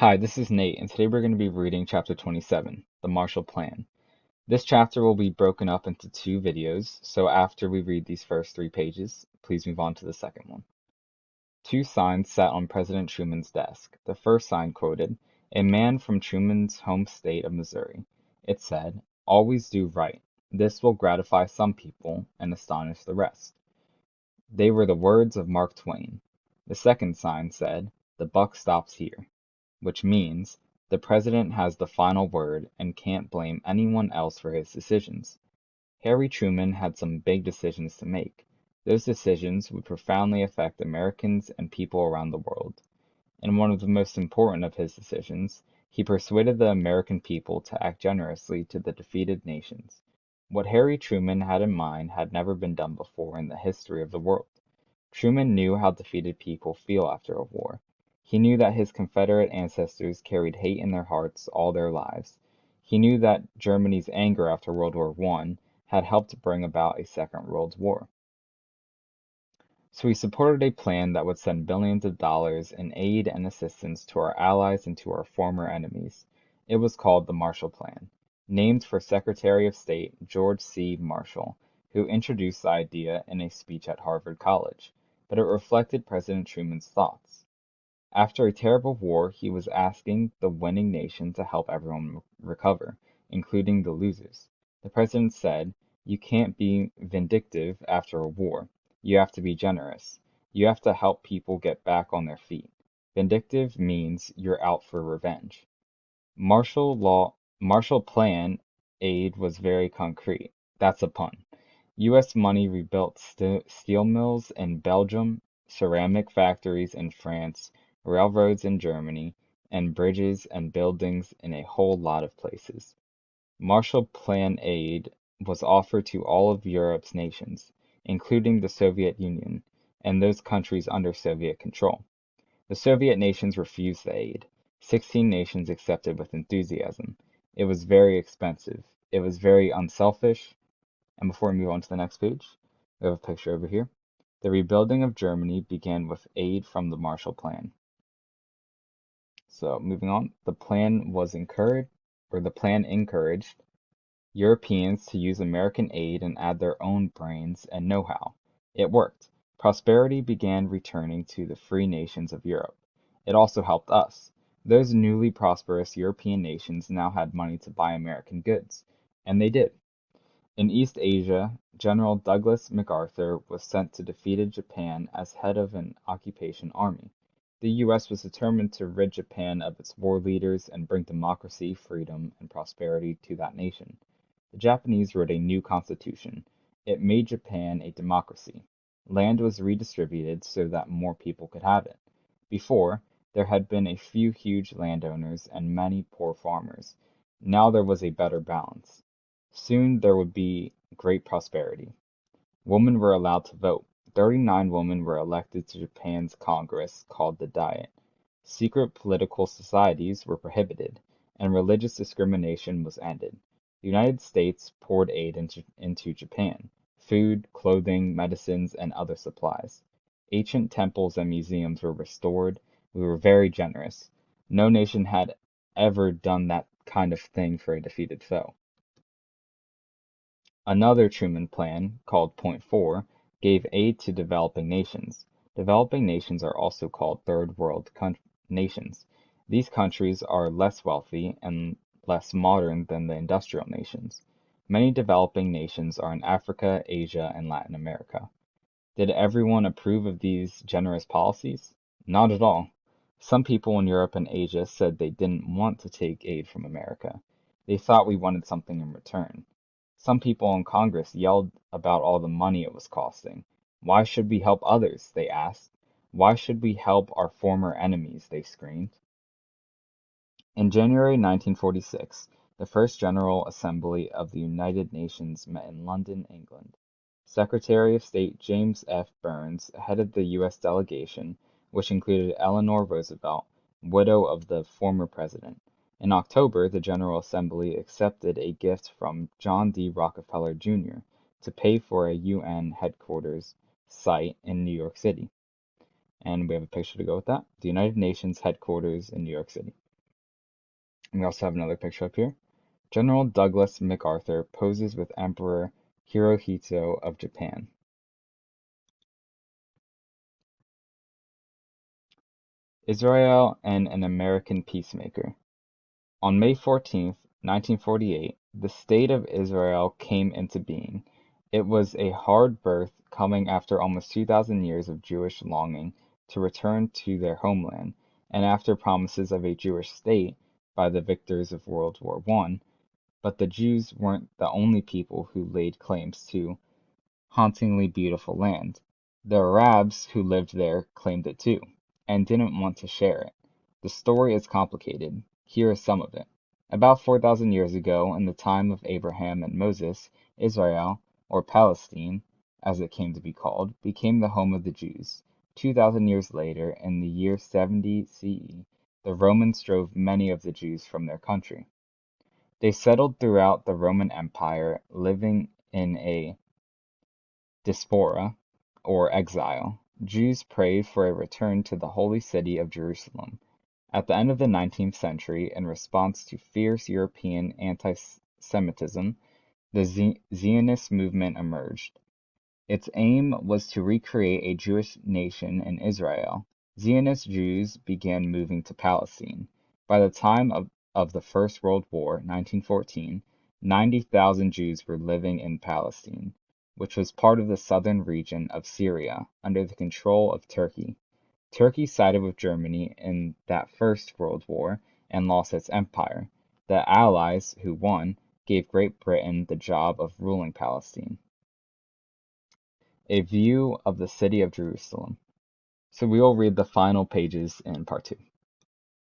Hi, this is Nate, and today we're going to be reading Chapter 27, The Marshall Plan. This chapter will be broken up into two videos, so after we read these first 3 pages, please move on to the second one. Two signs sat on President Truman's desk. The first sign quoted, "A man from Truman's home state of Missouri." It said, "Always do right. This will gratify some people and astonish the rest." They were the words of Mark Twain. The second sign said, "The buck stops here," which means the president has the final word and can't blame anyone else for his decisions. Harry Truman had some big decisions to make. Those decisions would profoundly affect Americans and people around the world. In one of the most important of his decisions, he persuaded the American people to act generously to the defeated nations. What Harry Truman had in mind had never been done before in the history of the world. Truman knew how defeated people feel after a war. He knew that his Confederate ancestors carried hate in their hearts all their lives. He knew that Germany's anger after World War I had helped bring about a Second World War. So he supported a plan that would send billions of dollars in aid and assistance to our allies and to our former enemies. It was called the Marshall Plan, named for Secretary of State George C. Marshall, who introduced the idea in a speech at Harvard College, but it reflected President Truman's thoughts. After a terrible war, he was asking the winning nation to help everyone recover, including the losers. The president said, "You can't be vindictive after a war. You have to be generous. You have to help people get back on their feet. Vindictive means you're out for revenge." Marshall Plan aid was very concrete. That's a pun. U.S. money rebuilt steel mills in Belgium, ceramic factories in France, railroads in Germany, and bridges and buildings in a whole lot of places. Marshall Plan aid was offered to all of Europe's nations, including the Soviet Union and those countries under Soviet control. The Soviet nations refused the aid. 16 nations accepted with enthusiasm. It was very expensive. It was very unselfish. And before we move on to the next page, we have a picture over here. The rebuilding of Germany began with aid from the Marshall Plan. So moving on, the plan encouraged Europeans to use American aid and add their own brains and know-how. It worked. Prosperity began returning to the free nations of Europe. It also helped us. Those newly prosperous European nations now had money to buy American goods, and they did. In East Asia, General Douglas MacArthur was sent to defeated Japan as head of an occupation army. The U.S. was determined to rid Japan of its war leaders and bring democracy, freedom, and prosperity to that nation. The Japanese wrote a new constitution. It made Japan a democracy. Land was redistributed so that more people could have it. Before, there had been a few huge landowners and many poor farmers. Now there was a better balance. Soon there would be great prosperity. Women were allowed to vote. 39 women were elected to Japan's Congress, called the Diet. Secret political societies were prohibited, and religious discrimination was ended. The United States poured aid into Japan: food, clothing, medicines, and other supplies. Ancient temples and museums were restored. We were very generous. No nation had ever done that kind of thing for a defeated foe. Another Truman Plan, called Point 4, gave aid to developing nations. Developing nations are also called Third World nations. These countries are less wealthy and less modern than the industrial nations. Many developing nations are in Africa, Asia, and Latin America. Did everyone approve of these generous policies? Not at all. Some people in Europe and Asia said they didn't want to take aid from America. They thought we wanted something in return. Some people in Congress yelled about all the money it was costing. Why should we help others? They asked. Why should we help our former enemies? They screamed. In January 1946, the First General Assembly of the United Nations met in London, England. Secretary of State James F. Burns headed the U.S. delegation, which included Eleanor Roosevelt, widow of the former president. In October, the General Assembly accepted a gift from John D. Rockefeller, Jr. to pay for a UN headquarters site in New York City. And we have a picture to go with that. The United Nations headquarters in New York City. We also have another picture up here. General Douglas MacArthur poses with Emperor Hirohito of Japan. Israel and an American peacemaker. On May 14, 1948, the State of Israel came into being. It was a hard birth, coming after almost 2,000 years of Jewish longing to return to their homeland, and after promises of a Jewish state by the victors of World War I. But the Jews weren't the only people who laid claims to hauntingly beautiful land. The Arabs who lived there claimed it too, and didn't want to share it. The story is complicated. Here is some of it. About 4,000 years ago, in the time of Abraham and Moses, Israel, or Palestine, as it came to be called, became the home of the Jews. 2,000 years later, in the year 70 CE, the Romans drove many of the Jews from their country. They settled throughout the Roman Empire, living in a diaspora, or exile. Jews prayed for a return to the holy city of Jerusalem. At the end of the 19th century, in response to fierce European anti-Semitism, the Zionist movement emerged. Its aim was to recreate a Jewish nation in Israel. Zionist Jews began moving to Palestine. By the time of the First World War, 1914, 90,000 Jews were living in Palestine, which was part of the southern region of Syria under the control of Turkey. Turkey sided with Germany in that First World War and lost its empire. The Allies, who won, gave Great Britain the job of ruling Palestine. A view of the city of Jerusalem. So we will read the final pages in part 2.